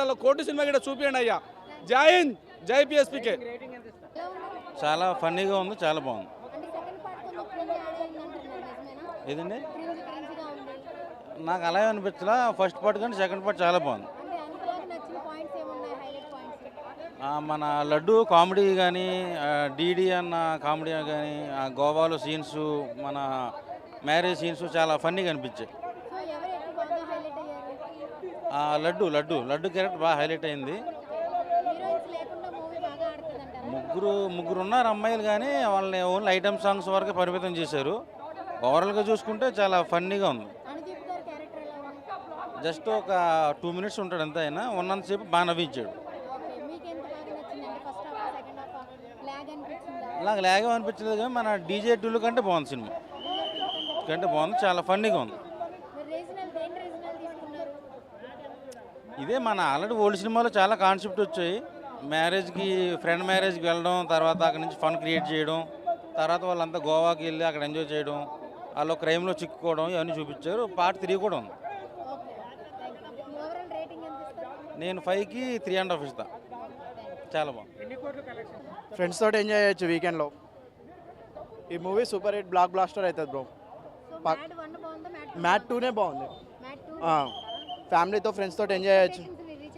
జిల్లాలో కోటి సినిమా కూడా చూపించండి అయ్యా. జై హింద్, జై పిఎస్పీకే. చాలా ఫన్నీగా ఉంది, చాలా బాగుంది. ఏదండి నాకు అలాగే అనిపించలా. ఫస్ట్ పార్ట్ కానీ సెకండ్ పార్ట్ చాలా బాగుంది. మన లడ్డు కామెడీ కానీ, డీడీ అన్న కామెడీ కానీ, గోవాలో సీన్స్, మన మ్యారేజ్ సీన్స్ చాలా ఫన్నీగా అనిపించాయి. లడ్డు లడ్డు లడ్డు క్యారెక్టర్ బాగా హైలైట్ అయింది. ముగ్గురు ఉన్నారు అమ్మాయిలు, కానీ వాళ్ళని ఓన్లీ ఐటమ్ సాంగ్స్ వరకు పరిమితం చేశారు. ఓవరాల్గా చూసుకుంటే చాలా ఫన్నీగా ఉంది. జస్ట్ ఒక 2 minutes ఉంటాడు అంతే. అయినా ఉన్నంతసేపు బాగా నవ్వించాడు. నాకు లాగ్ అనిపించలేదు, కానీ మన డీజే టూలు కంటే బాగుంది. సినిమా కంటే బాగుంది, చాలా ఫన్నీగా ఉంది. ఇదే మన ఆల్రెడీ ఓల్డ్ సినిమాలో చాలా కాన్సెప్ట్ వచ్చాయి. మ్యారేజ్కి, ఫ్రెండ్ మ్యారేజ్కి వెళ్ళడం, తర్వాత అక్కడి నుంచి ఫన్ క్రియేట్ చేయడం, తర్వాత వాళ్ళంతా గోవాకి వెళ్ళి అక్కడ ఎంజాయ్ చేయడం, వాళ్ళు క్రైమ్లో చిక్కుకోవడం, ఇవన్నీ చూపించారు. పార్ట్ 3 కూడా ఉంది. నేను 5కి 3.5 ఇస్తా. చాలా బాగుంది. ఫ్రెండ్స్ తోటి ఎంజాయ్ చేయొచ్చు వీకెండ్లో. ఈ movie super hit blockbuster అవుతుంది బ్రో. మ్యాట్ 2నే బాగుంది. ఫ్యామిలీతో ఫ్రెండ్స్ తోటి ఎంజాయ్ చేయొచ్చు.